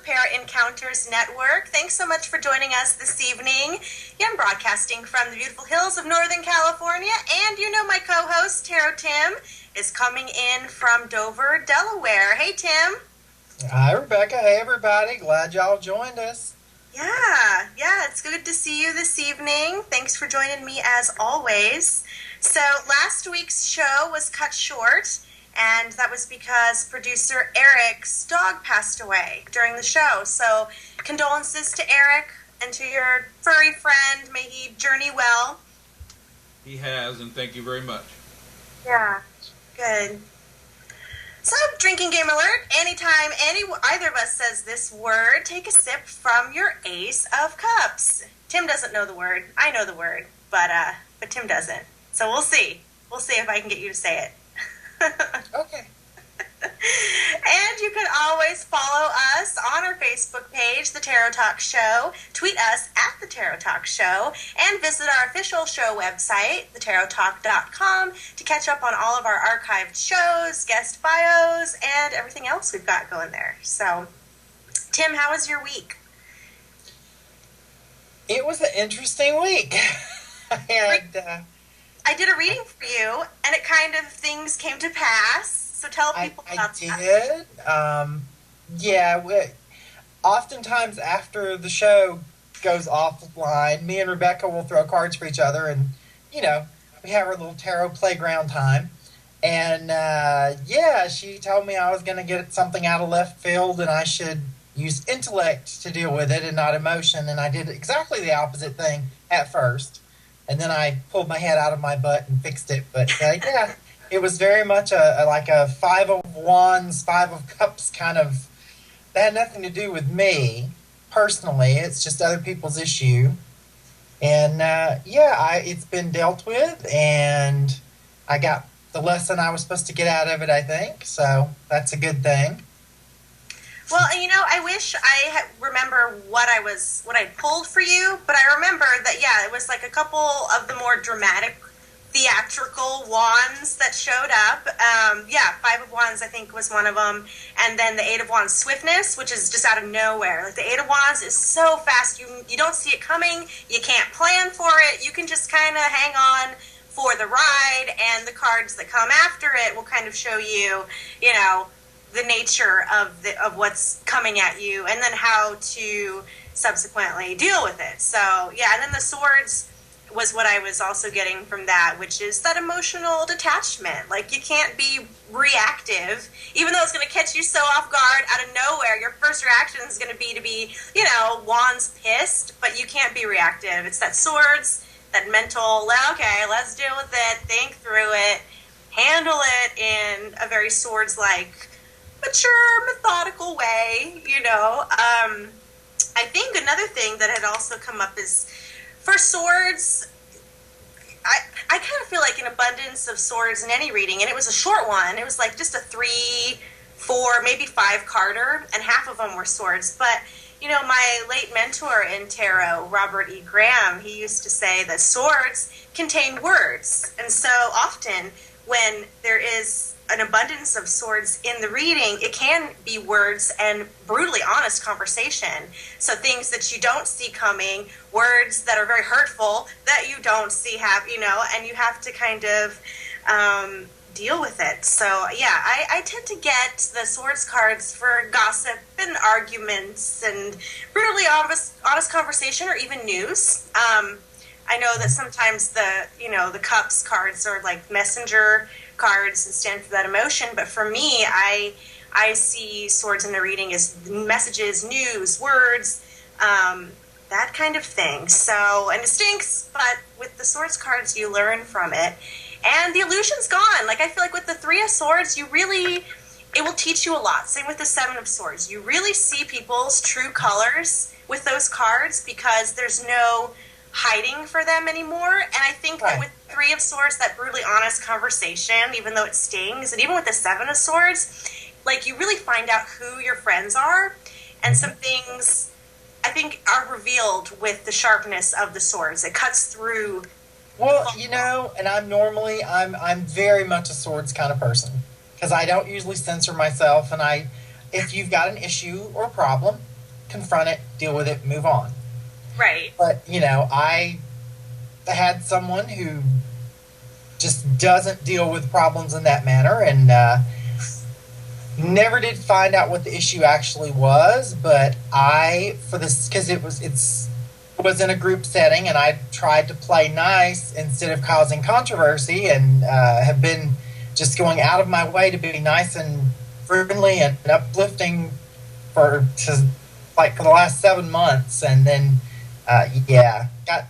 ParaEncounters Network. Thanks so much for joining us this evening. Yeah, I'm broadcasting from the beautiful hills of Northern California, and you know my co-host, Tarot Tim, is coming in from Dover, Delaware. Hey, Tim. Hi, Rebecca. Hey, everybody. Glad y'all joined us. Yeah, it's good to see you this evening. Thanks for joining me as always. So last week's show was cut short, and that was because producer Eric's dog passed away during the show. So condolences to Eric and to your furry friend. May he journey well. He has, and thank you very much. Yeah, good. So, drinking game alert. Anytime either of us says this word, take a sip from your Ace of Cups. Tim doesn't know the word. I know the word, but Tim doesn't. So we'll see. We'll see if I can get you to say it. Okay. And you can always follow us on our Facebook page, The Tarot Talk Show. Tweet us at The Tarot Talk Show. And visit our official show website, thetarotalk.com, to catch up on all of our archived shows, guest bios, and everything else we've got going there. So, Tim, how was your week? It was an interesting week. I did a reading for you, and it kind of things came to pass. So tell people about that. I did. Oftentimes after the show goes offline, me and Rebecca will throw cards for each other, and, we have our little tarot playground time. And, she told me I was going to get something out of left field, and I should use intellect to deal with it and not emotion. And I did exactly the opposite thing at first. And then I pulled my head out of my butt and fixed it. But, it was very much a Five of Wands, Five of Cups kind of. That had nothing to do with me personally. It's just other people's issue. And it's been dealt with, and I got the lesson I was supposed to get out of it, I think. So that's a good thing. Well, I wish I remember what I pulled for you, but I remember that it was like a couple of the more dramatic, theatrical wands that showed up. Five of Wands, I think, was one of them. And then the Eight of Wands Swiftness, which is just out of nowhere. Like, the Eight of Wands is so fast, you don't see it coming, you can't plan for it, you can just kind of hang on for the ride, and the cards that come after it will kind of show you, the nature of what's coming at you, and then how to subsequently deal with it. So, and then the Swords was what I was also getting from that, which is that emotional detachment. Like, you can't be reactive, even though it's going to catch you so off guard out of nowhere. Your first reaction is going to be, Wands pissed, but you can't be reactive. It's that Swords, that mental, okay, let's deal with it, think through it, handle it in a very Swords-like, mature, methodical way, I think another thing that had also come up is, for Swords, I kind of feel like an abundance of Swords in any reading, and it was a short one. It was like just a 3, 4, maybe 5 carder, and half of them were Swords. But, my late mentor in tarot, Robert E. Graham, he used to say that Swords contain words. And so often when there is an abundance of Swords in the reading, it can be words and brutally honest conversation. So things that you don't see coming, words that are very hurtful that you don't see and you have to kind of deal with it. So I tend to get the Swords cards for gossip and arguments and brutally honest conversation, or even news. I know that sometimes the Cups cards are like messenger cards and stand for that emotion, but for me, I see Swords in the reading as messages, news, words, that kind of thing. So, and it stinks, but with the Swords cards, you learn from it, and the illusion's gone. Like, I feel like with the Three of Swords, it will teach you a lot. Same with the Seven of Swords. You really see people's true colors with those cards, because there's no hiding for them anymore. And I think that with Three of Swords, that brutally honest conversation, even though it stings, and even with the Seven of Swords, like, you really find out who your friends are, and some things, I think, are revealed with the sharpness of the Swords. It cuts through. Well, and I'm very much a Swords kind of person, because I don't usually censor myself, and if you've got an issue or problem, confront it, deal with it, move on. Right. But, I had someone who just doesn't deal with problems in that manner, and never did find out what the issue actually was. But because it was in a group setting, and I tried to play nice instead of causing controversy, and have been just going out of my way to be nice and friendly and uplifting for the last 7 months, and then got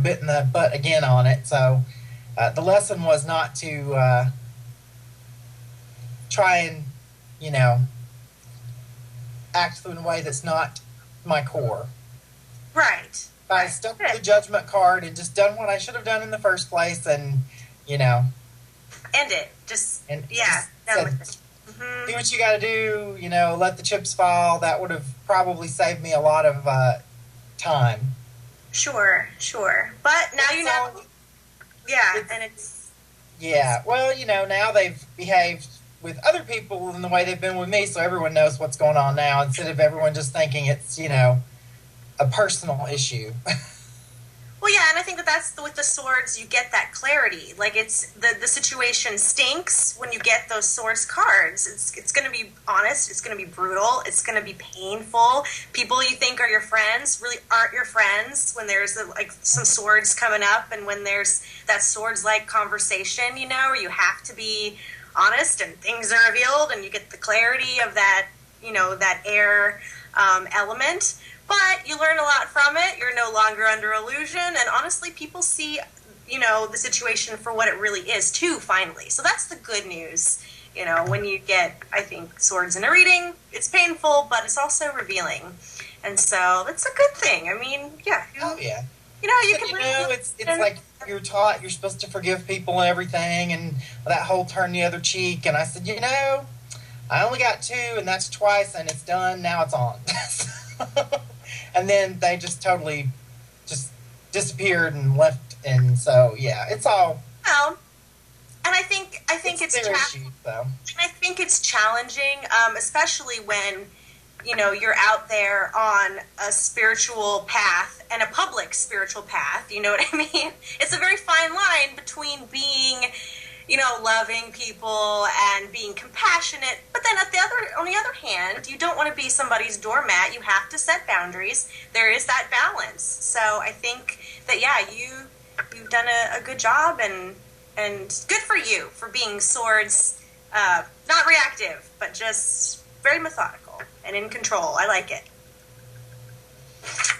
bit in the butt again on it. So the lesson was not to try and act in a way that's not my core. Right. I stuck with the judgment card and just done what I should have done in the first place, and end it. Just done with it. Do what you got to do. Let the chips fall. That would have probably saved me a lot of time. Sure. But now you know. Yeah, and it's. Yeah, well, now they've behaved with other people in the way they've been with me, so everyone knows what's going on now, instead of everyone just thinking it's a personal issue. Well, yeah, and I think that's with the swords, you get that clarity. Like, it's the situation stinks when you get those swords cards. It's going to be honest. It's going to be brutal. It's going to be painful. People you think are your friends really aren't your friends when there's some swords coming up, and when there's that swords-like conversation, where you have to be honest and things are revealed, and you get the clarity of that, that air element. But you learn a lot from it. You're no longer under illusion. And honestly, people see, the situation for what it really is, too, finally. So that's the good news. When you get, I think, swords in a reading, it's painful, but it's also revealing. And so it's a good thing. I mean, yeah. Oh, yeah. You can it's like you're taught you're supposed to forgive people and everything, and that whole turn the other cheek. And I said, I only got 2, and that's twice, and it's done. Now it's on. And then they just totally just disappeared and left, and so it's all. Well, and I think it's their issue, though. And I think it's challenging, especially when you're out there on a spiritual path and a public spiritual path. You know what I mean? It's a very fine line between being, loving people and being compassionate. But then on the other hand, you don't want to be somebody's doormat. You have to set boundaries. There is that balance. So I think that, you've done a good job, and good for you for being swords, not reactive, but just very methodical and in control. I like it.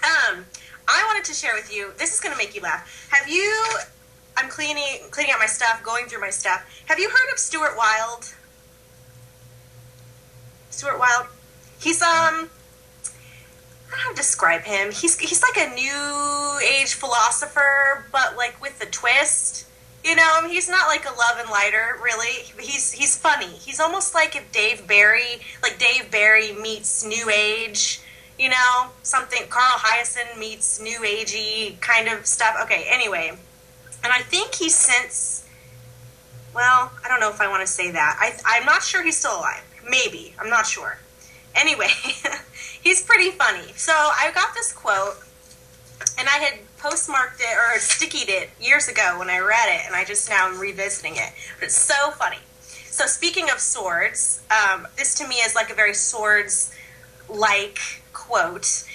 I wanted to share with you, this is going to make you laugh. I'm cleaning out my stuff, going through my stuff. Have you heard of Stuart Wilde? Stuart Wilde? He's, I don't know how to describe him. He's like a new age philosopher, but like with a twist. He's not like a love and lighter, really. He's funny. He's almost like if Dave Barry meets New Age, something, Carl Hyacin meets New Agey kind of stuff. Okay, anyway. And I think he's since, I don't know if I want to say that. I'm not sure he's still alive. Maybe. I'm not sure. Anyway, he's pretty funny. So I got this quote, and I had postmarked it or stickied it years ago when I read it, and I just now am revisiting it. But it's so funny. So speaking of swords, this to me is like a very swords-like quote.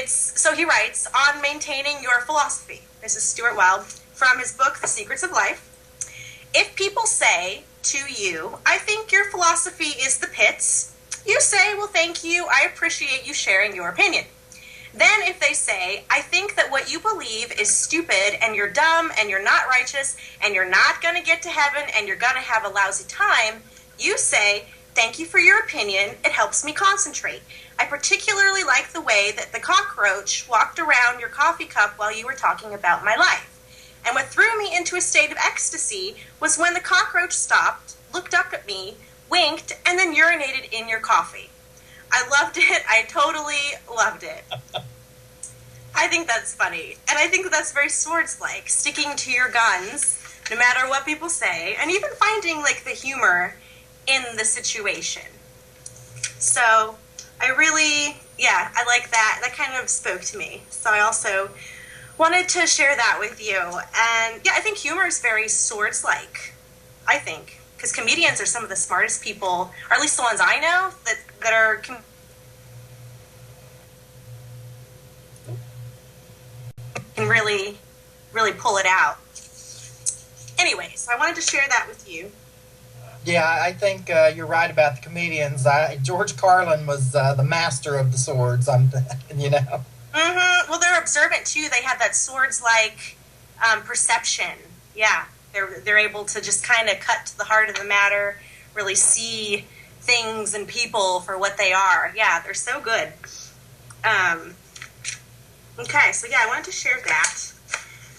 So he writes, on maintaining your philosophy. This is Stuart Wilde from his book, The Secrets of Life. If people say to you, I think your philosophy is the pits, you say, well, thank you, I appreciate you sharing your opinion. Then if they say, I think that what you believe is stupid, and you're dumb, and you're not righteous, and you're not going to get to heaven, and you're going to have a lousy time, you say, thank you for your opinion, it helps me concentrate. I particularly like the way that the cockroach walked around your coffee cup while you were talking about my life. And what threw me into a state of ecstasy was when the cockroach stopped, looked up at me, winked, and then urinated in your coffee. I loved it. I totally loved it. I think that's funny. And I think that's very swords-like, sticking to your guns, no matter what people say, and even finding, the humor in the situation. So, I really, yeah, I like that. That kind of spoke to me. So I also wanted to share that with you. And yeah, I think humor is very swords-like, I think. Because comedians are some of the smartest people, or at least the ones I know, that are... can really, really pull it out. Anyway, so I wanted to share that with you. Yeah, I think you're right about the comedians. George Carlin was the master of the swords, you know. Mm-hmm. Well, they're observant, too. They have that swords-like perception. Yeah, they're able to just kind of cut to the heart of the matter, really see things and people for what they are. Yeah, they're so good. Okay, so yeah, I wanted to share that.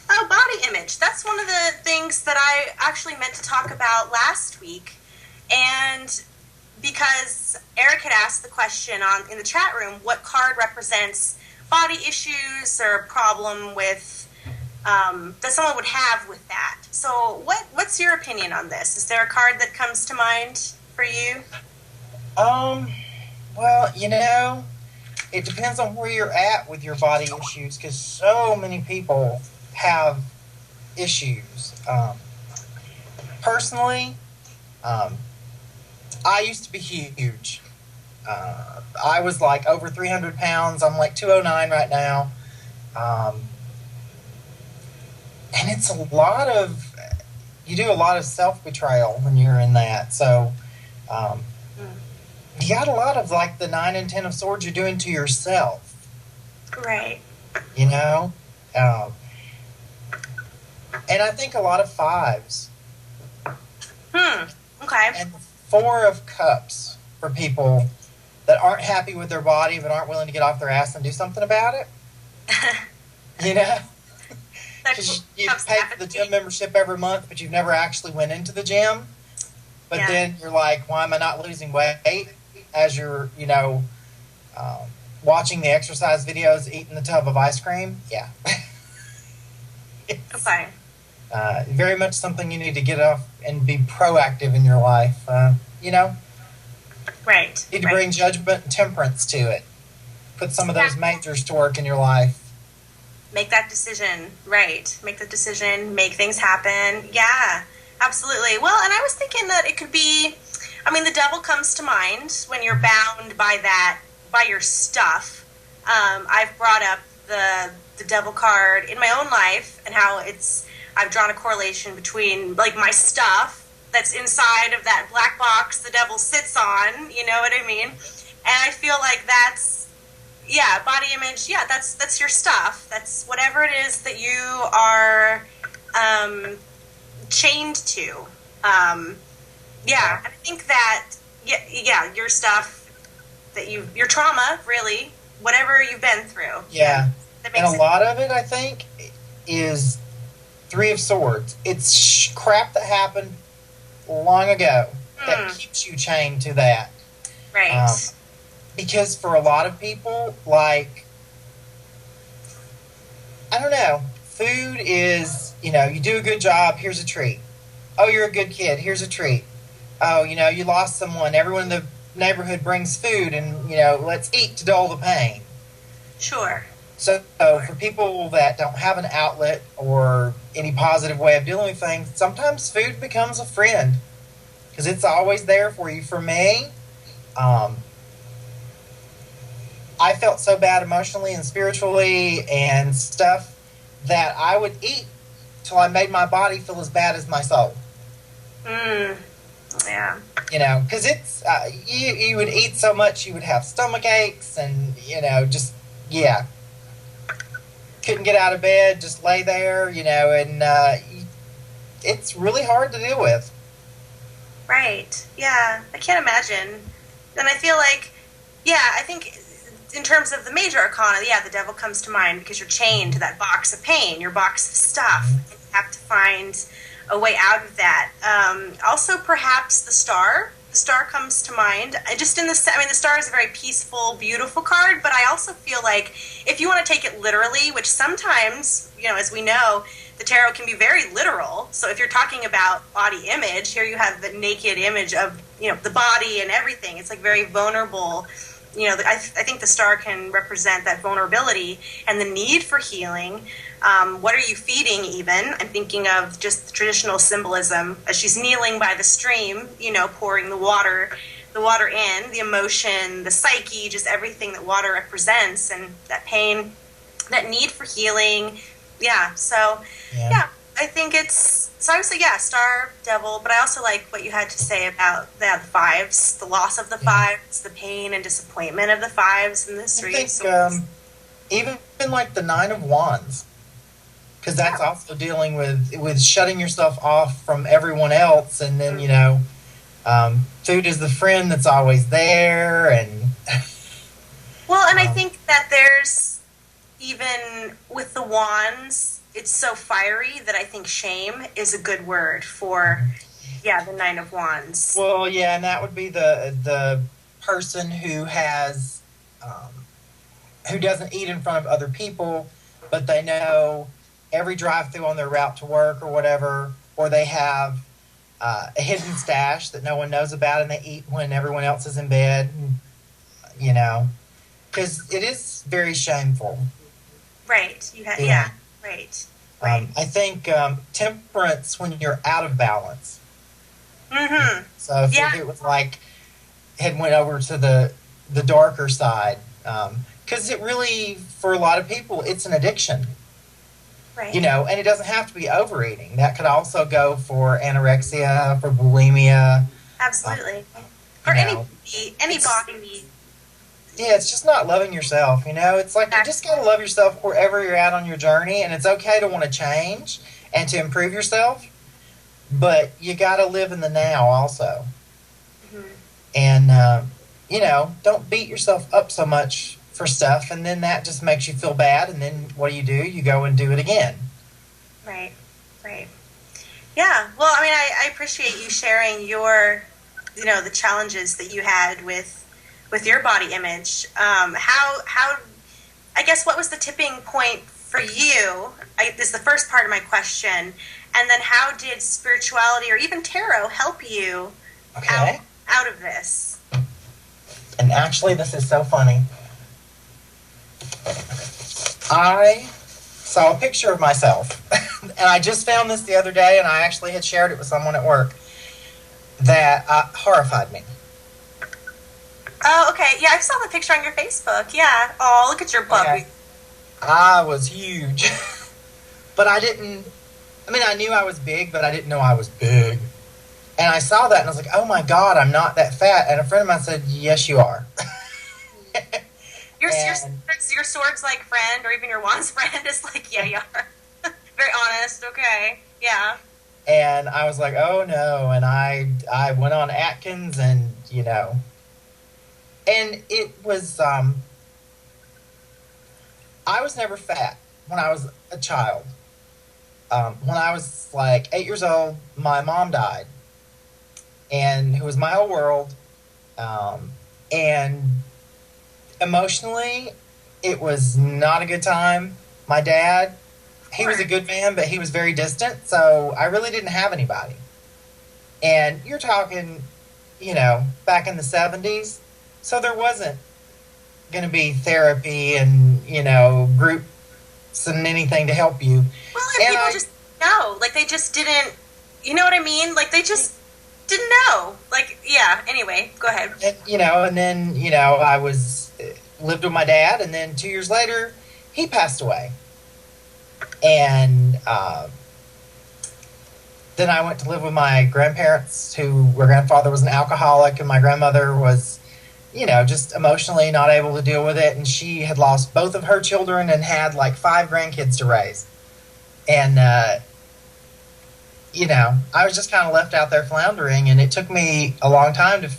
Oh, body image. That's one of the things that I actually meant to talk about last week. And because Eric had asked the question in the chat room, what card represents body issues or problem with that someone would have with that. So what's your opinion on this? Is there a card that comes to mind for you? Well, you know, it depends on where you're at with your body issues, because so many people have issues. Personally, I used to be huge. I was like over 300 pounds. I'm like 209 right now. And it's you do a lot of self-betrayal when you're in that. So, you got a lot of like the 9 and 10 of swords you're doing to yourself. Right. You know? And I think a lot of 5s. Okay. And 4 of cups for people that aren't happy with their body but aren't willing to get off their ass and do something about it. You know? Because you pay for the gym membership every month, but you've never actually went into the gym. But then you're like, why am I not losing weight? As you're, you know, watching the exercise videos, eating the tub of ice cream. Yeah. Okay. Very much something you need to get off and be proactive in your life. You know? Right. You need to bring judgment and temperance to it. Put some of those majors to work in your life. Make that decision. Right. Make the decision. Make things happen. Yeah, absolutely. Well, and I was thinking that it could be, I mean, the devil comes to mind when you're bound by your stuff. I've brought up the devil card in my own life and how I've drawn a correlation between like my stuff that's inside of that black box the devil sits on, you know what I mean? And I feel like that's, yeah, body image, yeah, that's your stuff. That's whatever it is that you are chained to. Yeah, I think that, yeah, your stuff, your trauma, really, whatever you've been through. Yeah, and a lot of it, I think, is 3 of Swords. It's crap that happened long ago that keeps you chained to that. Right. Because for a lot of people, like, I don't know, food is, you know, you do a good job, here's a treat. Oh, you're a good kid, here's a treat. Oh, you know, you lost someone, everyone in the neighborhood brings food and, you know, let's eat to dull the pain. Sure. So for people that don't have an outlet or any positive way of dealing with things, sometimes food becomes a friend because it's always there for you. For me, I felt so bad emotionally and spiritually and stuff that I would eat till I made my body feel as bad as my soul. Yeah. You know, because it's, you would eat so much you would have stomach aches and, you know, just, yeah. Couldn't get out of bed, just lay there, you know, and it's really hard to deal with. Right. Yeah. I can't imagine. And I feel like, yeah, I think in terms of the major arcana, yeah, the devil comes to mind because you're chained to that box of pain, your box of stuff. And you have to find a way out of that. Also, perhaps the star. The star comes to mind. The star is a very peaceful, beautiful card, but I also feel like if you want to take it literally, which sometimes, you know, as we know, the tarot can be very literal. So if you're talking about body image, here you have the naked image of, you know, the body and everything. It's like very vulnerable I think the star can represent that vulnerability and the need for healing. What are you feeding even? I'm thinking of just the traditional symbolism as she's kneeling by the stream, pouring the water in, the emotion, the psyche, just everything that water represents, and that pain, that need for healing. Yeah, so, yeah I think it's, so I would say, star, devil, but I also like what you had to say about the fives, the loss of the fives, the pain and disappointment of the fives in this reading. I think even like the Nine of Wands, because that's also dealing with shutting yourself off from everyone else, and then, food is the friend that's always there, and... Well, and I think that there's, even with the wands, it's so fiery that I think shame is a good word for, the Nine of Wands. Well, yeah, and that would be the person who has, who doesn't eat in front of other people, but they know every drive-through on their route to work or whatever, or they have a hidden stash that no one knows about, and they eat when everyone else is in bed, because it is very shameful. Right. Right. I think temperance when you're out of balance. Mm-hmm. So if it was like had went over to the darker side, because it really, for a lot of people, it's an addiction. Right. And it doesn't have to be overeating. That could also go for anorexia, for bulimia. Absolutely. Or any body. Yeah, it's just not loving yourself, It's like you just got to love yourself wherever you're at on your journey, and it's okay to want to change and to improve yourself, but you got to live in the now also. Mm-hmm. And, don't beat yourself up so much for stuff, and then that just makes you feel bad, and then what do? You go and do it again. Right. Yeah, well, I appreciate you sharing your, the challenges that you had with your body image. How I guess, what was the tipping point for you? This is the first part of my question. And then how did spirituality or even tarot help you out of this? And actually, this is so funny. I saw a picture of myself, and I just found this the other day, and I actually had shared it with someone at work, that horrified me. Oh, okay. Yeah, I saw the picture on your Facebook. Yeah. Oh, look at your puppy. Yeah. I was huge. But I didn't... I knew I was big, but I didn't know I was big. And I saw that, and I was like, oh my God, I'm not that fat. And a friend of mine said, yes, you are. Your swords-like friend, or even your wands friend, is like, yeah, you are. Very honest. Okay. Yeah. And I was like, oh no. And I went on Atkins, and, And it was, I was never fat when I was a child. When I was like 8 years old, my mom died, and it was my whole world. And emotionally, it was not a good time. My dad, he was a good man, but he was very distant, so I really didn't have anybody. And you're talking, back in the 70s, so there wasn't going to be therapy and, groups and anything to help you. Well, and people just know. Like, they just didn't, you know what I mean? Like, they just didn't know. Like, yeah, anyway, go ahead. And then, I lived with my dad, and then 2 years later, he passed away. And then I went to live with my grandparents, my grandfather was an alcoholic, and my grandmother was, just emotionally not able to deal with it. And she had lost both of her children and had like 5 grandkids to raise. And, I was just kind of left out there floundering, and it took me a long time to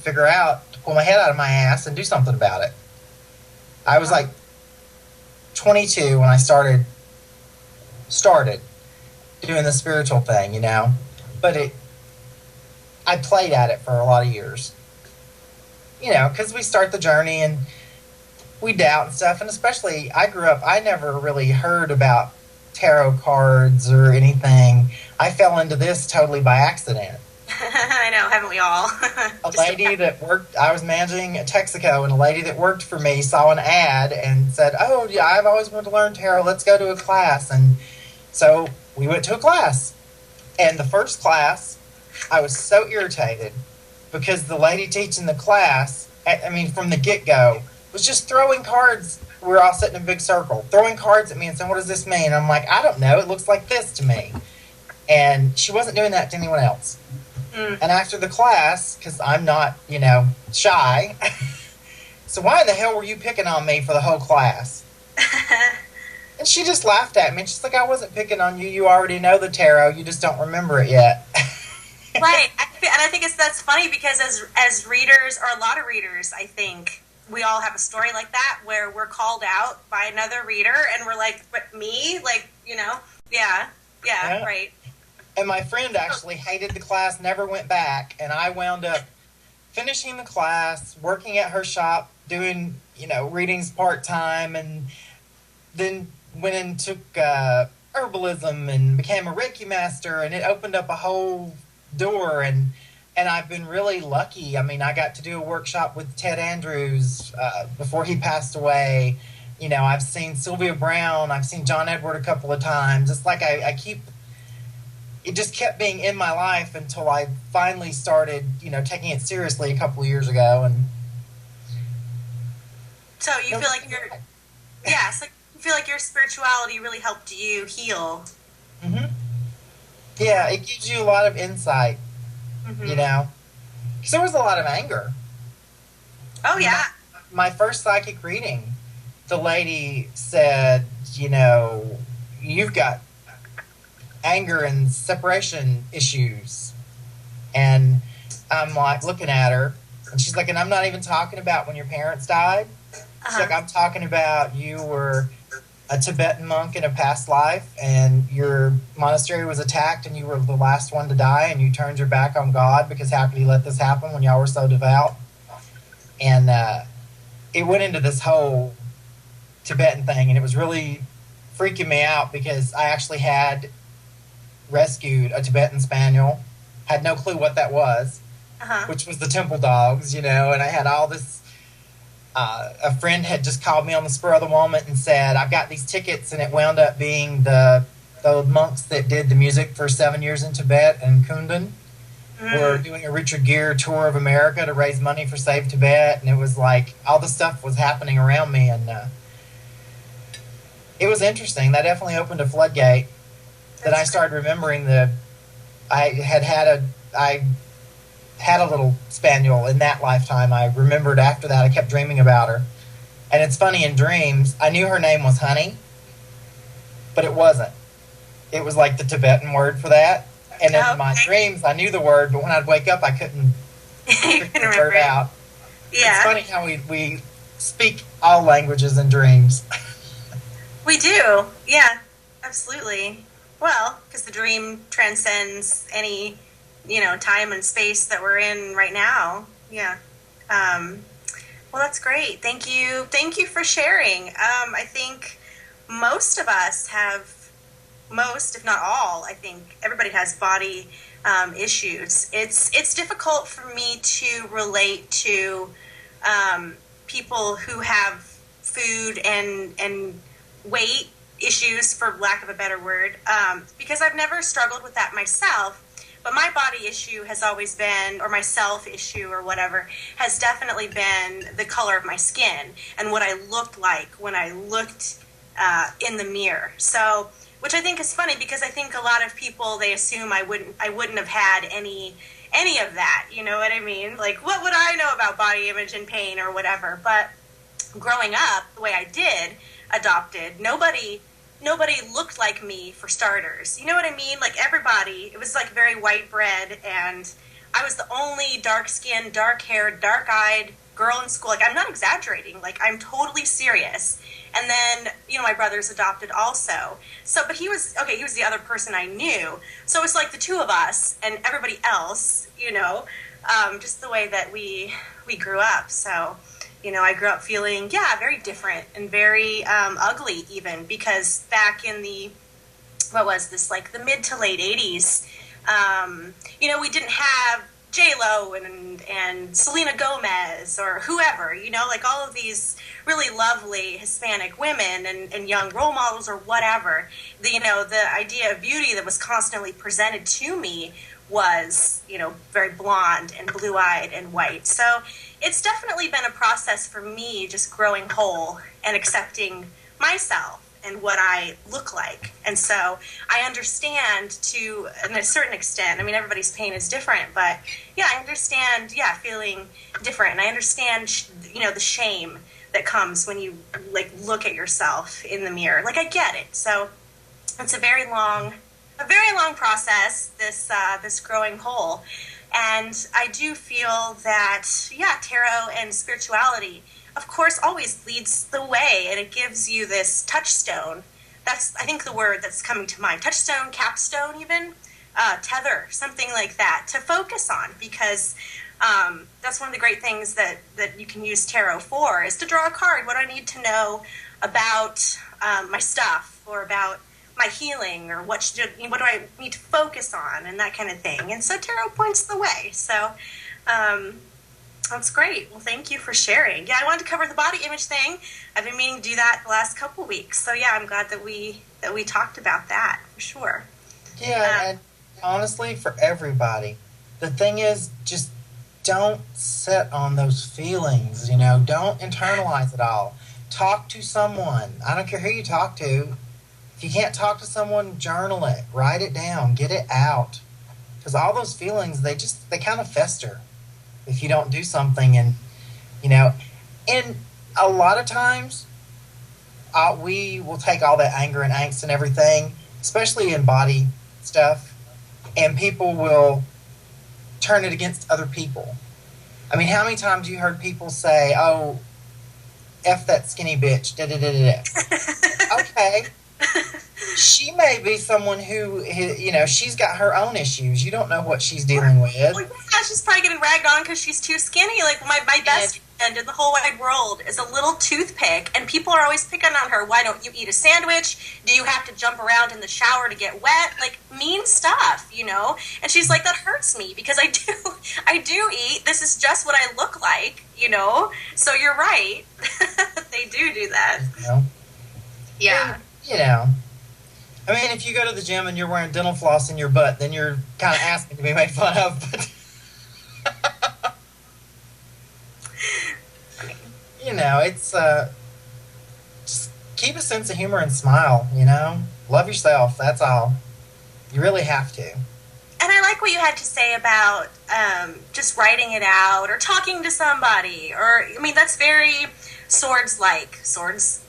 pull my head out of my ass and do something about it. I was like 22 when I started doing the spiritual thing, but I played at it for a lot of years, because we start the journey and we doubt and stuff. And especially, I never really heard about tarot cards or anything. I fell into this totally by accident. I know. haven't we all? A lady that worked, I was managing at Texaco, and a lady that worked for me saw an ad and said, "Oh, yeah, I've always wanted to learn tarot. Let's go to a class." And so we went to a class. And the first class, I was so irritated because the lady teaching the class, I mean, from the get-go, was just throwing cards. We were all sitting in a big circle, throwing cards at me and saying, "What does this mean?" And I'm like, "I don't know. It looks like this to me." And she wasn't doing that to anyone else. And after the class, because I'm not, shy, so why in the hell were you picking on me for the whole class? And she just laughed at me. And she's like, "I wasn't picking on you. You already know the tarot. You just don't remember it yet." Right. And I think that's funny because as readers, or a lot of readers, I think, we all have a story like that where we're called out by another reader and we're like, "But me?" Like, yeah, right. And my friend actually hated the class, never went back, and I wound up finishing the class, working at her shop, doing, readings part-time, and then went and took herbalism and became a Reiki master, and it opened up a whole door, and I've been really lucky. I mean, I got to do a workshop with Ted Andrews before he passed away. I've seen Sylvia Brown, I've seen John Edward a couple of times. It's like it just kept being in my life until I finally started, taking it seriously a couple of years ago. And so you feel like you feel like your spirituality really helped you heal. Mm-hmm. Yeah, it gives you a lot of insight, because there was a lot of anger. Oh, yeah. My first psychic reading, the lady said, "You've got anger and separation issues." And I'm like looking at her, and she's like, "And I'm not even talking about when your parents died." She's like, "I'm talking about you were a Tibetan monk in a past life, and your monastery was attacked, and you were the last one to die, and you turned your back on God because how could he let this happen when y'all were so devout?" And it went into this whole Tibetan thing, and it was really freaking me out because I actually had rescued a Tibetan spaniel, had no clue what that was, which was the temple dogs, and I had all this. A friend had just called me on the spur of the moment and said, "I've got these tickets," and it wound up being the monks that did the music for 7 years in Tibet and Kundan were doing a Richard Gere tour of America to raise money for Save Tibet, and it was like all the stuff was happening around me, and it was interesting. That definitely opened a floodgate. Then I started remembering I had a little spaniel in that lifetime. I remembered after that, I kept dreaming about her. And it's funny, in dreams, I knew her name was Honey, but it wasn't. It was like the Tibetan word for that. And in my dreams, I knew the word, but when I'd wake up, I couldn't figure it out. Yeah. It's funny how we speak all languages in dreams. We do. Yeah, absolutely. Well, because the dream transcends any time and space that we're in right now. Yeah. Well, that's great. Thank you. Thank you for sharing. I think most of us have, if not all, I think everybody has body issues. It's difficult for me to relate to people who have food and weight issues, for lack of a better word, because I've never struggled with that myself. But my body issue has always been, or my self issue or whatever, has definitely been the color of my skin and what I looked like when I looked in the mirror. So, which I think is funny because I think a lot of people, they assume I wouldn't have had any of that. You know what I mean? Like, what would I know about body image and pain or whatever? But growing up the way I did, adopted, nobody looked like me, for starters. You know what I mean? Like, everybody, it was like very white bread, and I was the only dark-skinned, dark-haired, dark-eyed girl in school. Like, I'm not exaggerating. Like, I'm totally serious. And then, my brother's adopted also. So, but he was the other person I knew. So it was like the two of us and everybody else, just the way that we grew up. So, I grew up feeling, very different and very ugly even, because back in the mid to late 80s, we didn't have J-Lo and Selena Gomez or whoever, like all of these really lovely Hispanic women and young role models or whatever. The idea of beauty that was constantly presented to me was, very blonde and blue-eyed and white. So it's definitely been a process for me just growing whole and accepting myself and what I look like. And so I understand to a certain extent, everybody's pain is different, but yeah, I understand, feeling different. And I understand, the shame that comes when you look at yourself in the mirror. I get it. So it's a very long process, this growing whole. And I do feel that, tarot and spirituality, of course, always leads the way, and it gives you this touchstone. That's, I think, the word that's coming to mind. Touchstone, capstone, even, tether, something like that, to focus on, because that's one of the great things that you can use tarot for, is to draw a card. What do I need to know about my stuff, or about my healing, or what do I need to focus on, and that kind of thing. And so tarot points the way. So that's great. Well, thank you for sharing. Yeah, I wanted to cover the body image thing. I've been meaning to do that the last couple weeks. So yeah, I'm glad that we talked about that, for sure. Yeah, and honestly, for everybody, the thing is, just don't sit on those feelings, don't internalize it all. Talk to someone. I don't care who you talk to. If you can't talk to someone, journal it, write it down, get it out. Because all those feelings, they kind of fester if you don't do something. And, and a lot of times, we will take all that anger and angst and everything, especially in body stuff, and people will turn it against other people. How many times you heard people say, oh, F that skinny bitch, da-da-da-da-da. Okay. She may be someone who, she's got her own issues. You don't know what she's dealing with. Well, yeah, she's probably getting ragged on because she's too skinny. My best friend in the whole wide world is a little toothpick, and people are always picking on her. Why don't you eat a sandwich? Do you have to jump around in the shower to get wet? Mean stuff, And she's like, that hurts me because I do eat. This is just what I look like, So you're right. They do that. Yeah. If you go to the gym and you're wearing dental floss in your butt, then you're kind of asking to be made fun of. But it's just keep a sense of humor and smile. Love yourself. That's all. You really have to. And I like what you had to say about just writing it out or talking to somebody. Or that's very swords-like. Swords,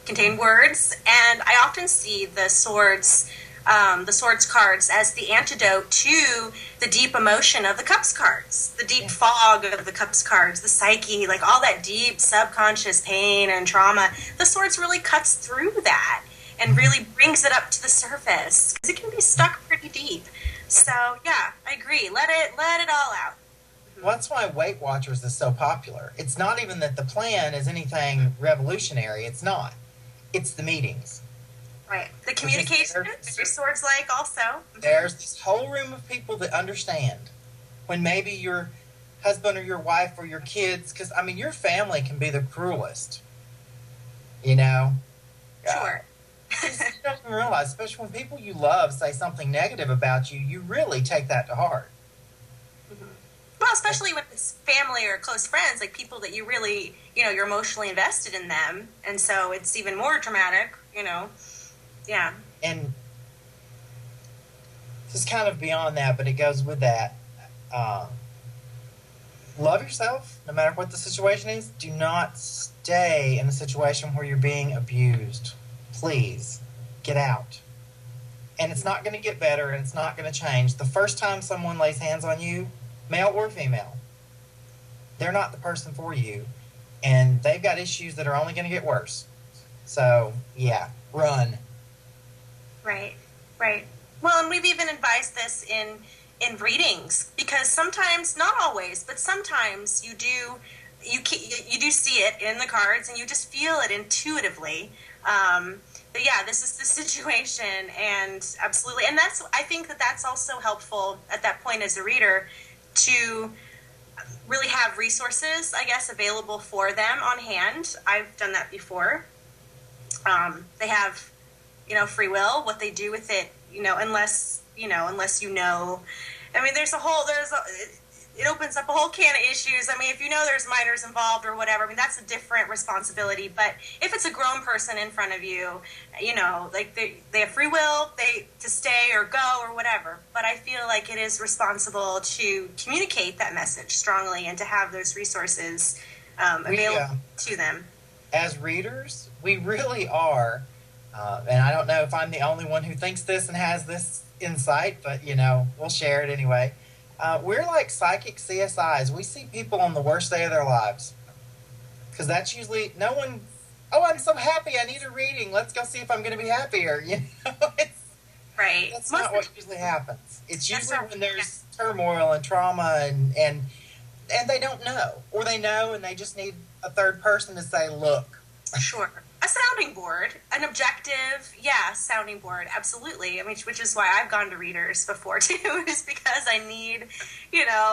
contain words, and I often see the swords cards as the antidote to the deep emotion of the cups cards, the deep fog of the cups cards, the psyche, all that deep subconscious pain and trauma. The swords really cuts through that and really brings it up to the surface, because it can be stuck pretty deep. So yeah, I agree. Let it all out. Well, that's why Weight Watchers is so popular. It's not even that the plan is anything revolutionary. It's not. It's the meetings. Right. The communication, your swords also. There's this whole room of people that understand when maybe your husband or your wife or your kids, because, your family can be the cruelest. Sure. You don't even realize, especially when people you love say something negative about you, you really take that to heart. Well, especially when it's family or close friends, people that you really, you're emotionally invested in them. And so it's even more dramatic, Yeah. And just kind of beyond that, but it goes with that. Love yourself, no matter what the situation is. Do not stay in a situation where you're being abused. Please, get out. And it's not going to get better, and it's not going to change. The first time someone lays hands on you, male or female, they're not the person for you, and they've got issues that are only going to get worse. So, yeah, run. Right. Well, and we've even advised this in readings, because sometimes, not always, but sometimes you do see it in the cards, and you just feel it intuitively. But yeah, this is the situation, and absolutely, and I think that's also helpful at that point as a reader, to really have resources, I guess, available for them on hand. I've done that before. They have, free will. What they do with it, unless you know. I mean, it opens up a whole can of issues. I mean, if there's minors involved or whatever, I mean, that's a different responsibility. But if it's a grown person in front of you, like they have free will, to stay or go or whatever. But I feel like it is responsible to communicate that message strongly and to have those resources available to them. As readers, we really are, and I don't know if I'm the only one who thinks this and has this insight, but, we'll share it anyway. We're like psychic CSIs. We see people on the worst day of their lives. Because that's usually, no one, I'm so happy, I need a reading. Let's go see if I'm going to be happier. Right. That's not what usually happens. It's usually when there's turmoil and trauma and they don't know. Or they know and they just need a third person to say, look. Sure. A sounding board, an objective, sounding board, absolutely. I mean, which is why I've gone to readers before too, is because I need,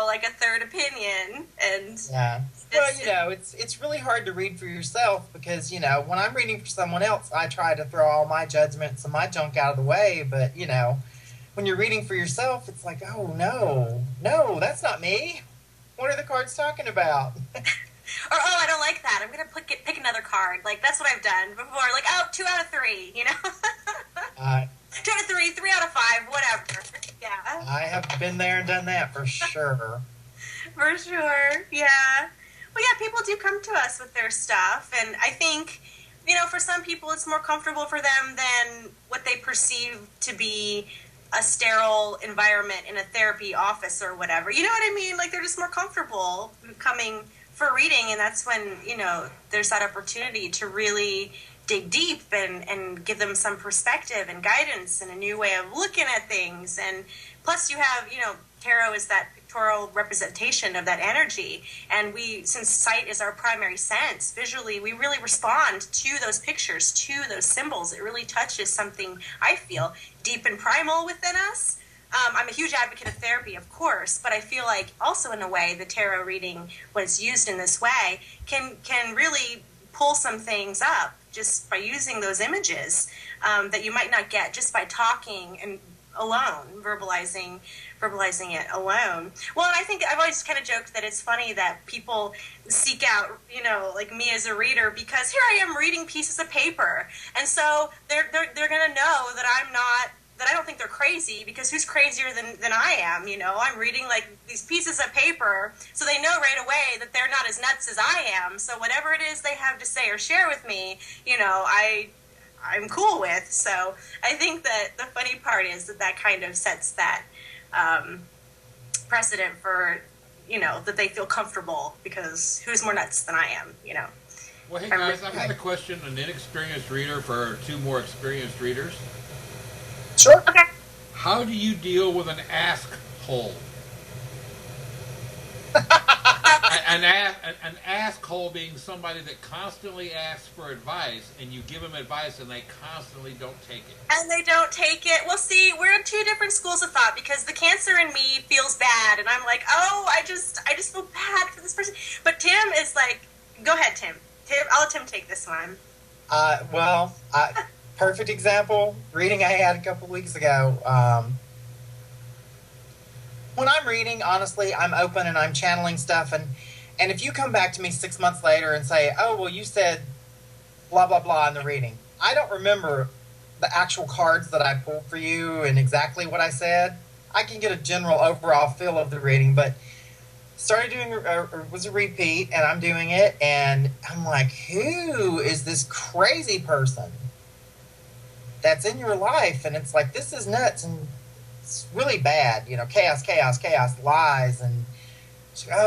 like a third opinion. And well, it's really hard to read for yourself because when I'm reading for someone else, I try to throw all my judgments and my junk out of the way. But when you're reading for yourself, it's like, oh no, that's not me. What are the cards talking about? Or, I don't like that. I'm going to pick another card. Like, that's what I've done before. Like, 2 out of 3, 2 out of 3, 3 out of 5, whatever. Yeah. I have been there and done that for sure. For sure, yeah. Well, yeah, people do come to us with their stuff. And I think, for some people, it's more comfortable for them than what they perceive to be a sterile environment in a therapy office or whatever. You know what I mean? Like, they're just more comfortable coming for reading, and that's when there's that opportunity to really dig deep and give them some perspective and guidance and a new way of looking at things. And plus you have tarot is that pictorial representation of that energy, and since sight is our primary sense, visually we really respond to those pictures, to those symbols. It really touches something, I feel, deep and primal within us. I'm a huge advocate of therapy, of course, but I feel like also in a way the tarot reading, when it's used in this way, can really pull some things up just by using those images that you might not get just by talking and alone, verbalizing it alone. Well, and I think I've always kind of joked that it's funny that people seek out, like me as a reader, because here I am reading pieces of paper, and so they're going to know that I don't think they're crazy, because who's crazier than I am, I'm reading like these pieces of paper, so they know right away that they're not as nuts as I am, so whatever it is they have to say or share with me, I'm cool with. So I think that the funny part is that kind of sets that precedent for, that they feel comfortable, because who's more nuts than I am, Well, hey guys, I've got a question, an inexperienced reader for 2 more experienced readers. Sure. Okay. How do you deal with an ask hole? an ask hole being somebody that constantly asks for advice, and you give them advice and they constantly don't take it. And they don't take it. Well, see, we're in 2 different schools of thought, because the Cancer in me feels bad, and I'm like, I just feel bad for this person. But Tim is like, go ahead, Tim. I'll let Tim take this one. Perfect example, reading I had a couple weeks ago. When I'm reading, honestly, I'm open and I'm channeling stuff. And if you come back to me 6 months later and say, you said blah, blah, blah in the reading, I don't remember the actual cards that I pulled for you and exactly what I said. I can get a general overall feel of the reading, but started doing was a repeat, and I'm doing it, and I'm like, who is this crazy person that's in your life? And it's like, this is nuts, and it's really bad, chaos, lies. And she's like,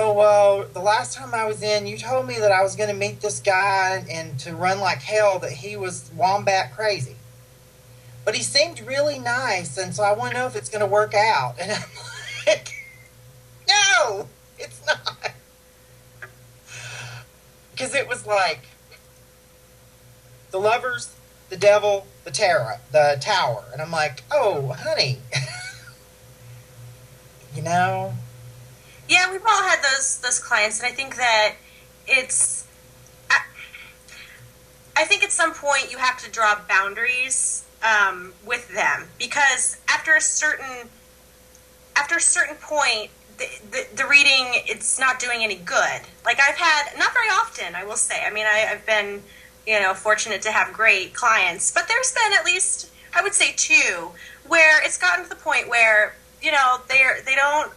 the last time I was in, you told me that I was going to meet this guy and to run like hell, that he was wombat crazy, but he seemed really nice, and so I want to know if it's going to work out. And I'm like, no, it's not. Because it was like the Lovers, the Devil, the Tower. And I'm like, oh, honey. Yeah, we've all had those clients, and I think that it's. I think at some point you have to draw boundaries with them, because after a certain point, the reading, it's not doing any good. Like, I've had, not very often, I will say. I mean, I've been, fortunate to have great clients, but there's been at least, I would say, two where it's gotten to the point where they don't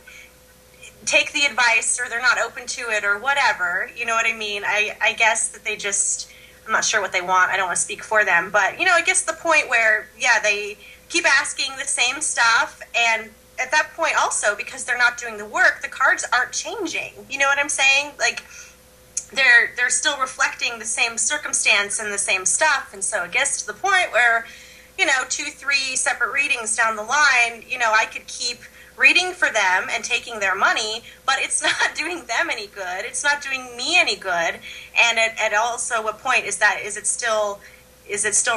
take the advice, or they're not open to it, or whatever. You know what I mean? I guess that they just, I'm not sure what they want. I don't want to speak for them, but it gets to the point where, yeah, they keep asking the same stuff, and at that point also, because they're not doing the work, the cards aren't changing. You know what I'm saying? Like, they're still reflecting the same circumstance and the same stuff, and so it gets to the point where, 2-3 separate readings down the line, I could keep reading for them and taking their money, but it's not doing them any good. It's not doing me any good. And at also, what point is it still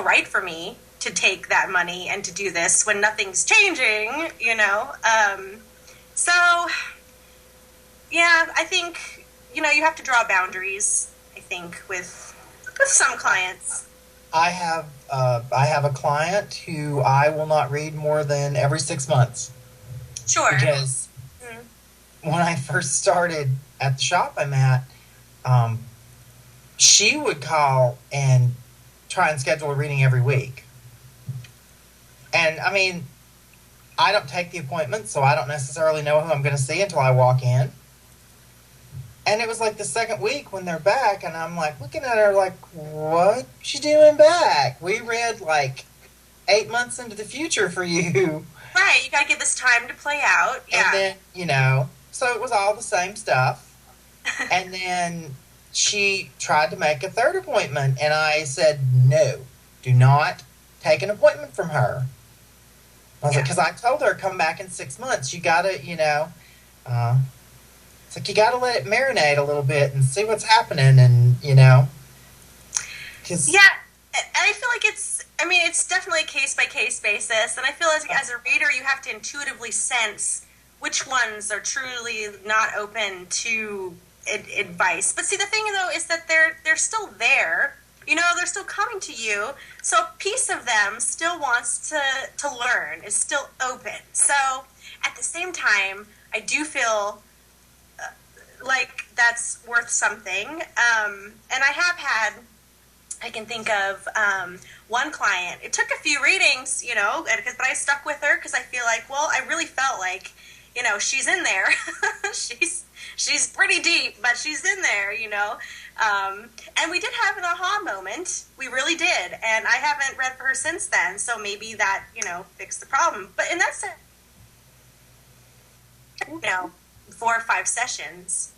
right for me to take that money and to do this when nothing's changing? So yeah, I think you have to draw boundaries, I think, with some clients. I have a client who I will not read more than every 6 months. Sure. Because when I first started at the shop I'm at, she would call and try and schedule a reading every week. And, I mean, I don't take the appointment, so I don't necessarily know who I'm going to see until I walk in. And it was like the second week when they're back, and I'm like looking at her like, what you doing back? We read like 8 months into the future for you. Right, you gotta give this time to play out. Yeah. And then, so it was all the same stuff. And then she tried to make a third appointment, and I said, no, do not take an appointment from her. I was like, because I told her, come back in 6 months. You gotta, it's like you gotta let it marinate a little bit and see what's happening, and, cause, yeah, I feel like it's definitely a case-by-case basis, and I feel like as a reader, you have to intuitively sense which ones are truly not open to advice. But see, the thing, though, is that they're still there. They're still coming to you, so a piece of them still wants to learn, is still open. So, at the same time, I do feel like that's worth something. And I can think of one client. It took a few readings, but I stuck with her because I feel like, well, I really felt like, she's in there. she's pretty deep, but she's in there, And we did have an aha moment. We really did. And I haven't read for her since then, so maybe that, fixed the problem. But in that sense, 4 or 5 sessions.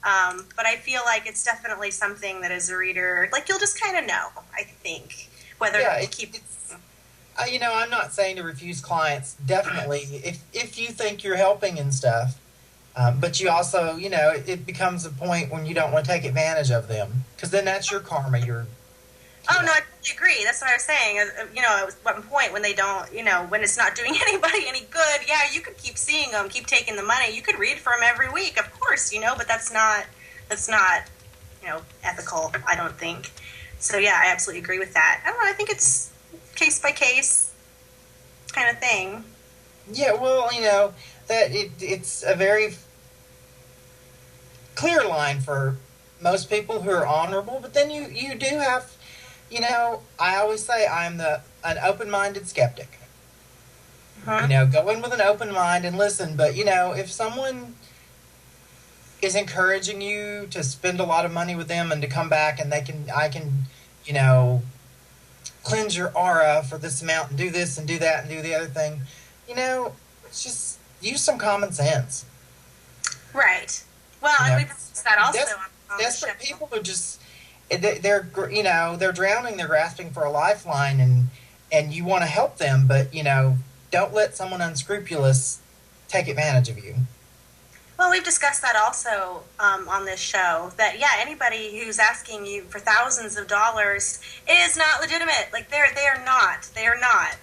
But I feel like it's definitely something that as a reader, like, you'll just kind of know, I think, whether to keep... I'm not saying to refuse clients, definitely, if you think you're helping and stuff, but you also, it becomes a point when you don't want to take advantage of them, because then that's your karma. Oh, no, I totally agree. That's what I was saying. At one point when they don't, when it's not doing anybody any good, yeah, you could keep seeing them, keep taking the money. You could read for them every week, of course, but that's not, ethical, I don't think. So, yeah, I absolutely agree with that. I don't know, I think it's case by case kind of thing. Yeah, well, that it's a very clear line for most people who are honorable, but then you do have... I always say I'm an open-minded skeptic. Uh-huh. Go in with an open mind and listen. But, if someone is encouraging you to spend a lot of money with them and to come back and I can, cleanse your aura for this amount and do this and do that and do the other thing, it's just use some common sense. Right. Well, and we've discussed that also on desperate people who just... They're drowning, they're grasping for a lifeline, and you want to help them, but, don't let someone unscrupulous take advantage of you. Well, we've discussed that also on this show, that, anybody who's asking you for thousands of dollars is not legitimate. Like, they are not. They are not.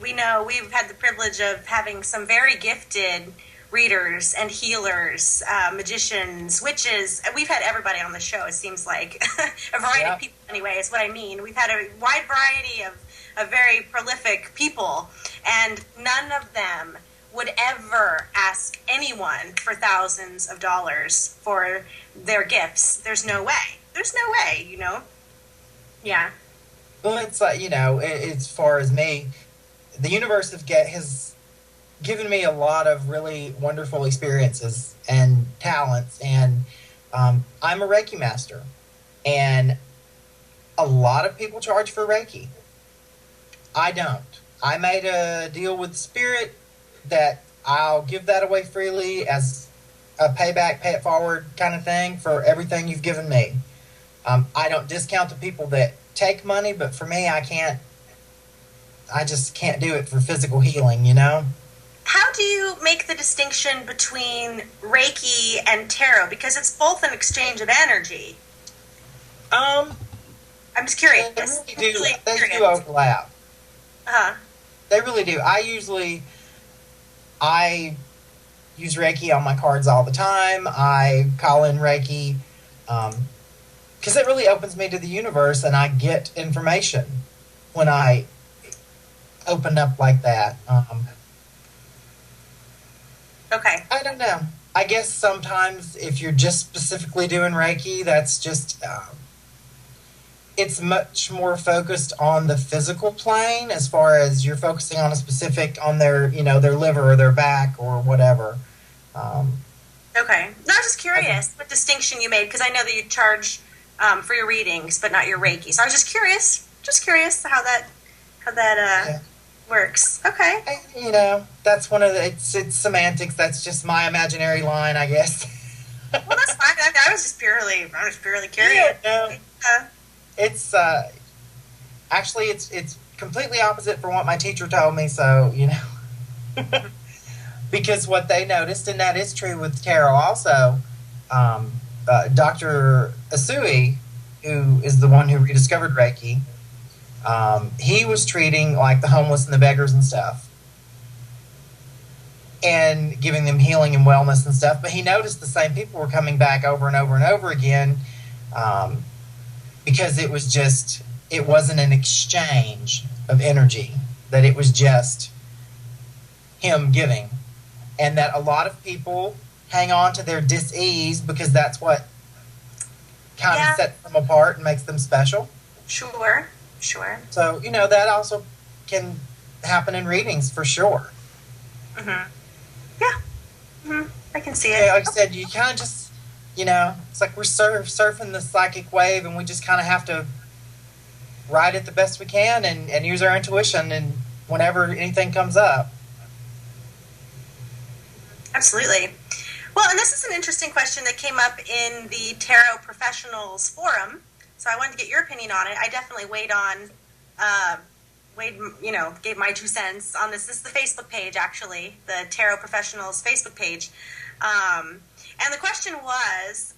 We know we've had the privilege of having some very gifted readers and healers, magicians, witches. We've had everybody on the show, it seems like. A variety of people, anyway, is what I mean. We've had a wide variety of very prolific people, and none of them would ever ask anyone for thousands of dollars for their gifts. There's no way. There's no way, you know? Yeah. Well, it's like, you know, as far as me, the universe has given me a lot of really wonderful experiences and talents, and I'm a Reiki master, and a lot of people charge for Reiki. I don't. I made a deal with Spirit that I'll give that away freely as a payback, pay it forward kind of thing for everything you've given me. I don't discount the people that take money, but for me, I just can't do it for physical healing, you know? How do you make the distinction between Reiki and tarot? Because it's both an exchange of energy. I'm just curious. They do overlap. Uh-huh. They really do. I use Reiki on my cards all the time. I call in Reiki because it really opens me to the universe, and I get information when I open up like that. Okay. I don't know. I guess sometimes if you're just specifically doing Reiki, that's just... it's much more focused on the physical plane as far as you're focusing on a specific, on their, you know, their liver or their back or whatever. Okay. No, I was just curious what distinction you made, because I know that you charge for your readings, but not your Reiki. So I was just curious how that works. Okay. You know, that's one of the, it's semantics. That's just my imaginary line, I guess. Well, that's fine. I was just purely curious. Yeah, no. It's actually it's completely opposite from what my teacher told me. So, you know, because what they noticed, and that is true with tarot also, Dr. Asui, who is the one who rediscovered Reiki, he was treating like the homeless and the beggars and stuff, and giving them healing and wellness and stuff. But he noticed the same people were coming back over and over and over again. Because it wasn't an exchange of energy, that it was just him giving. And that a lot of people hang on to their dis-ease because that's what kind of sets them apart and makes them special. Sure. So, you know, that also can happen in readings for sure. Mm-hmm. Yeah. Mm-hmm. I can see it. Yeah, like I said, you kind of just... You know, it's like we're surfing the psychic wave, and we just kind of have to ride it the best we can and use our intuition and whenever anything comes up. Absolutely. Well, and this is an interesting question that came up in the Tarot Professionals Forum, so I wanted to get your opinion on it. I definitely gave my 2 cents on this. This is the Facebook page, actually, the Tarot Professionals Facebook page. And the question was,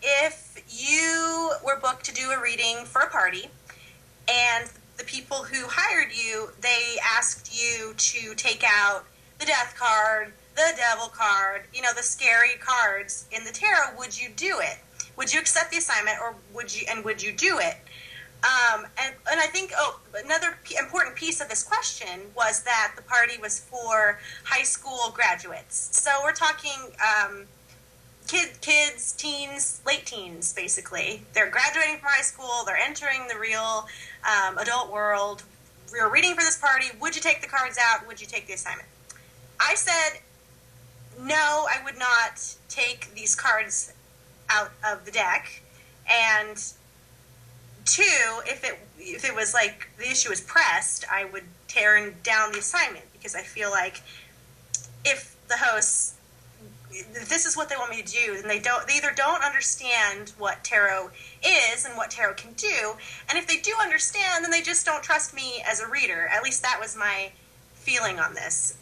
if you were booked to do a reading for a party, and the people who hired you, they asked you to take out the death card, the devil card, you know, the scary cards in the tarot, would you do it? Would you accept the assignment, or would you do it? And I think another important piece of this question was that the party was for high school graduates. So we're talking kids, teens, late teens, basically. They're graduating from high school. They're entering the real adult world. We're reading for this party. Would you take the cards out? Would you take the assignment? I said, no, I would not take these cards out of the deck. And 2, if it was like the issue was pressed, I would tear down the assignment, because I feel like if the hosts, if this is what they want me to do, then they either don't understand what tarot is and what tarot can do, and if they do understand, then they just don't trust me as a reader. At least that was my feeling on this.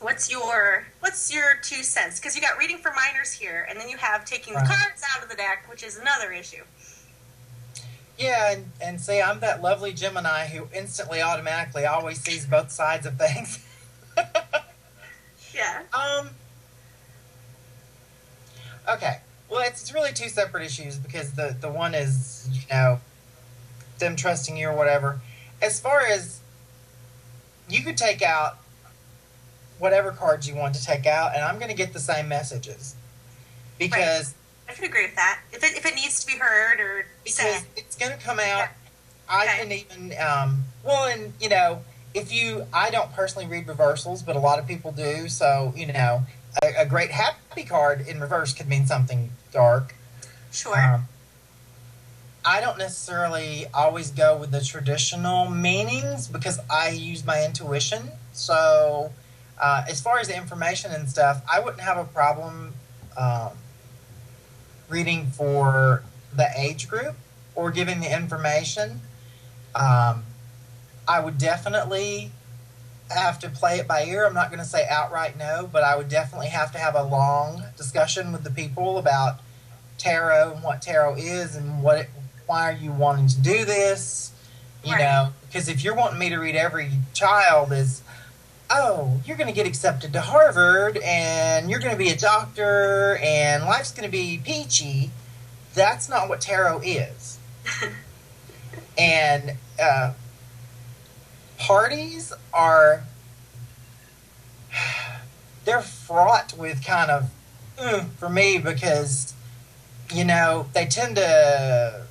What's your 2 cents? Because you got reading for minors here, and then you have taking the cards out of the deck, which is another issue. Yeah, and see, I'm that lovely Gemini who instantly, automatically, always sees both sides of things. Yeah. Okay. Well, it's really two separate issues because the one is, you know, them trusting you or whatever. As far as you could take out whatever cards you want to take out, and I'm going to get the same messages because I can agree with that. If it needs to be heard or said, it's going to come out. Yeah. I Okay. can even well, and you know, I don't personally read reversals, but a lot of people do. So you know, a great happy card in reverse could mean something dark. sure. I don't necessarily always go with the traditional meanings because I use my intuition. So, as far as the information and stuff, I wouldn't have a problem reading for the age group or giving the information. I would definitely have to play it by ear. I'm not going to say outright no, but I would definitely have to have a long discussion with the people about tarot and what tarot is and why are you wanting to do this? You Right. know, because if you're wanting me to read every child as, oh, you're going to get accepted to Harvard and you're going to be a doctor and life's going to be peachy, that's not what tarot is. And parties are, they're fraught with kind of, for me, because, you know, they tend to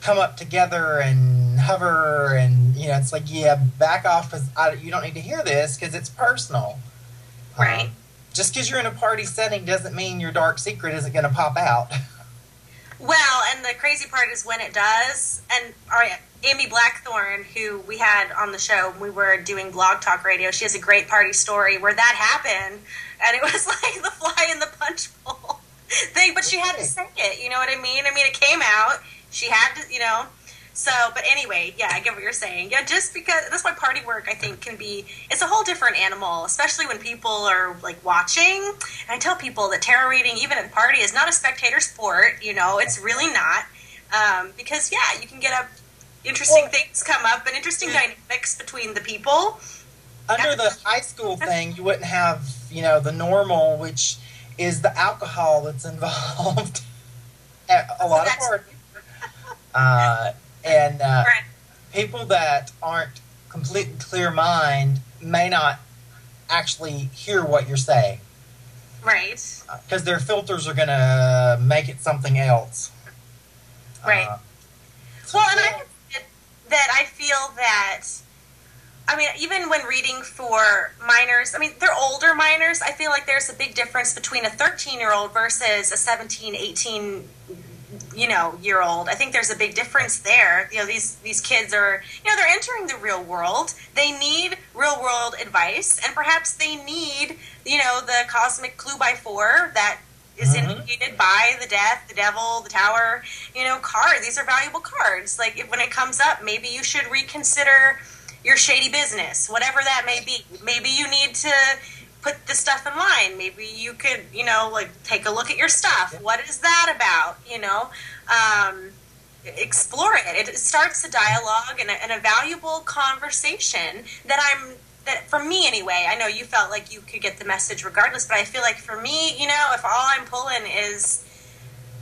come up together and hover and, you know, it's like, yeah, back off because you don't need to hear this because it's personal. Right. Just because you're in a party setting doesn't mean your dark secret isn't going to pop out. Well, and the crazy part is when it does, and Amy Blackthorne, who we had on the show, we were doing Blog Talk Radio, she has a great party story where that happened, and it was like the fly in the punch bowl thing, but she had to say it, you know what I mean? I mean, it came out, she had to, you know, so, but anyway, yeah, I get what you're saying. Yeah, just because, that's why party work, I think, can be, it's a whole different animal, especially when people are, like, watching. And I tell people that tarot reading, even at a party, is not a spectator sport, you know, it's really not. Because, yeah, you can get interesting things come up and interesting dynamics between the people. Under the high school thing, you wouldn't have, you know, the normal, which is the alcohol that's involved at a lot of parties. And Right. people that aren't completely clear mind may not actually hear what you're saying. Right. Because their filters are going to make it something else. Right. So Well, and I admit that I feel that, I mean, even when reading for minors, I mean, they're older minors, I feel like there's a big difference between a 13-year-old versus a 17, 18, you know, year old. I think there's a big difference there. You know, these kids are, you know, they're entering the real world. They need real world advice, and perhaps they need, you know, the cosmic clue by four that is indicated by the death, the devil, the tower, you know, card. These are valuable cards. Like, when it comes up, maybe you should reconsider your shady business, whatever that may be. Maybe you need to put this stuff in line. Maybe you could, you know, like, take a look at your stuff. What is that about? You know, explore it. It starts a dialogue and a valuable conversation that for me anyway, I know you felt like you could get the message regardless, but I feel like for me, you know, if all I'm pulling is,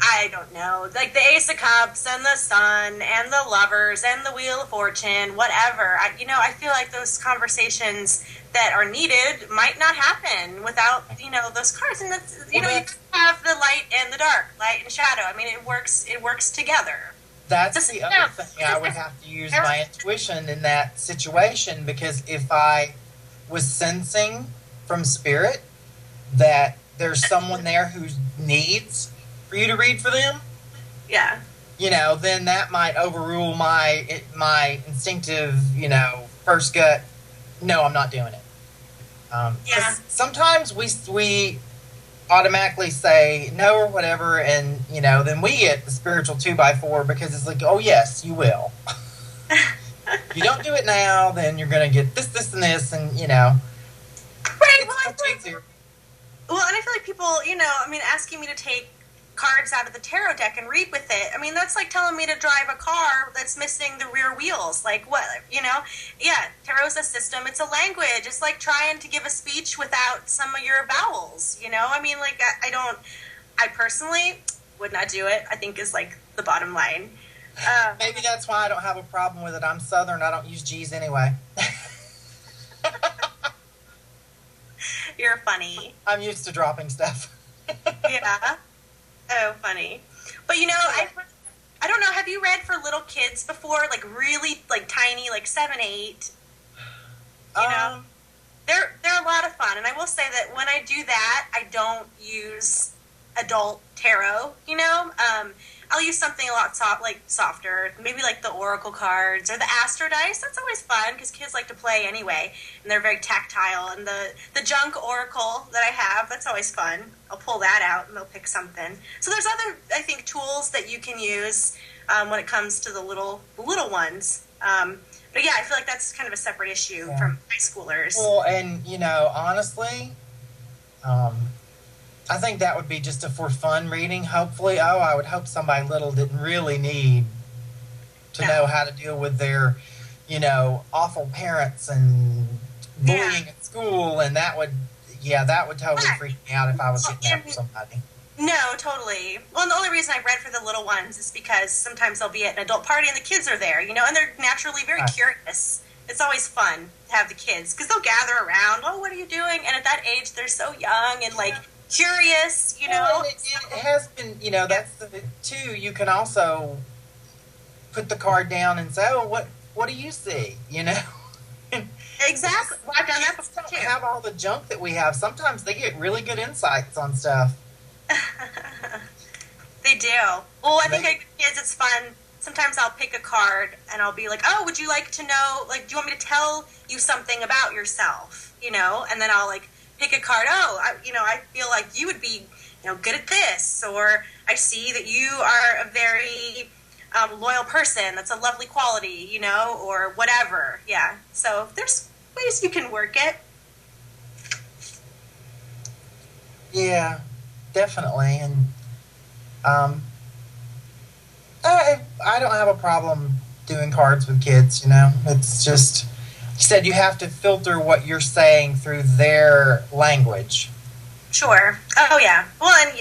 I don't know, like the Ace of Cups and the Sun and the Lovers and the Wheel of Fortune, whatever, I feel like those conversations that are needed might not happen without, you know, those cards. And that's, you know, you have the light and the dark, light and shadow. I mean, it works together. That's the other thing. I would have to use my intuition in that situation, because if I was sensing from spirit that there's someone there who needs for you to read for them, yeah, you know, then that might overrule my instinctive, you know, first gut. No, I'm not doing it. Yeah. Sometimes we automatically say no or whatever, and you know, then we get the spiritual 2x4 because it's like, oh yes, you will. If you don't do it now, then you're gonna get this, and this, and you know. Right. It's much easier. Well, and I feel like people, you know, I mean, asking me to take cards out of the tarot deck and read with it. I mean, that's like telling me to drive a car that's missing the rear wheels. Like, what, you know? Yeah, tarot's a system. It's a language. It's like trying to give a speech without some of your vowels, you know? I mean, like, I personally would not do it, I think is like the bottom line. Maybe that's why I don't have a problem with it. I'm Southern. I don't use G's anyway. You're funny. I'm used to dropping stuff. Yeah. Oh, funny. But you know, I don't know. Have you read for little kids before? Like really, like tiny, like 7, 8. You know, they're a lot of fun. And I will say that when I do that, I don't use adult tarot. You know, I'll use something a lot softer, maybe like the oracle cards or the astro dice. That's always fun because kids like to play anyway, and they're very tactile. And the junk oracle that I have, that's always fun. I'll pull that out and they'll pick something. So there's other, I think, tools that you can use when it comes to the little ones. But yeah, I feel like that's kind of a separate issue from high schoolers. Well, and you know, honestly, I think that would be just a for fun reading, hopefully. I would hope somebody little didn't really need to know how to deal with their, you know, awful parents and bullying at school, and that would totally freak me out if I was getting that for somebody. No, totally. Well, and the only reason I read for the little ones is because sometimes they'll be at an adult party and the kids are there, you know, and they're naturally very curious. It's always fun to have the kids because they'll gather around. Oh, what are you doing? And at that age, they're so young and like curious, you know. Well, it has been, you know, that's the too. You can also put the card down and say, "Oh, what do you see?" You know. Exactly. Well, I've done that before too. Have all the junk that we have. Sometimes they get really good insights on stuff. They do. Well, I think as kids, it's fun. Sometimes I'll pick a card and I'll be like, "Oh, would you like to know? Like, do you want me to tell you something about yourself?" You know, and then I'll like pick a card. Oh, I feel like you would be, you know, good at this, or I see that you are a very loyal person. That's a lovely quality, you know, or whatever. Yeah. So there's ways you can work it. Yeah, definitely. And I don't have a problem doing cards with kids, you know. It's just, you said you have to filter what you're saying through their language. Sure. Oh, yeah. Well, and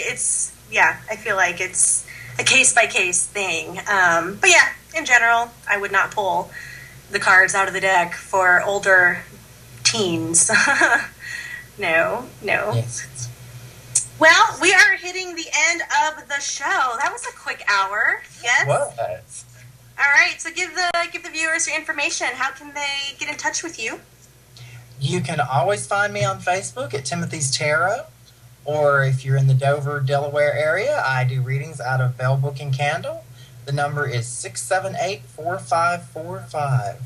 I feel like it's a case-by-case thing. But yeah, in general, I would not pull the cards out of the deck for older teens. No. Yes. Well, we are hitting the end of the show. That was a quick hour. Yes? It was. All right, so give the viewers your information. How can they get in touch with you? You can always find me on Facebook at Timothy's Tarot, or if you're in the Dover, Delaware area, I do readings out of Bell Book and Candle. The number is 678-4545.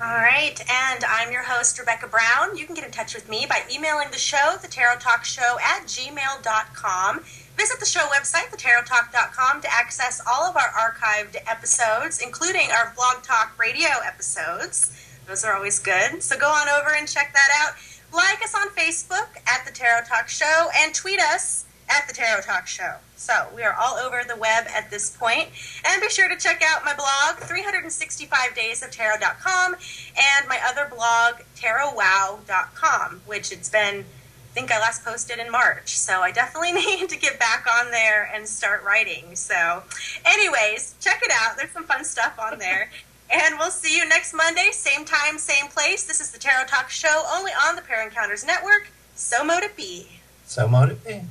All right, and I'm your host, Rebecca Brown. You can get in touch with me by emailing the show, thetarotalkshow@gmail.com. Visit the show website, thetarotalk.com, to access all of our archived episodes, including our Blog Talk radio episodes. Those are always good, so go on over and check that out. Like us on Facebook at The Tarot Talk Show, and tweet us at The Tarot Talk Show. So we are all over the web at this point. And be sure to check out my blog, 365daysoftarot.com, and my other blog, tarotwow.com, which it's been, I think I last posted in March. So I definitely need to get back on there and start writing. So anyways, check it out. There's some fun stuff on there. And we'll see you next Monday, same time, same place. This is the Tarot Talk Show, only on the ParaEncounters Network. So mote it be. So mote it be.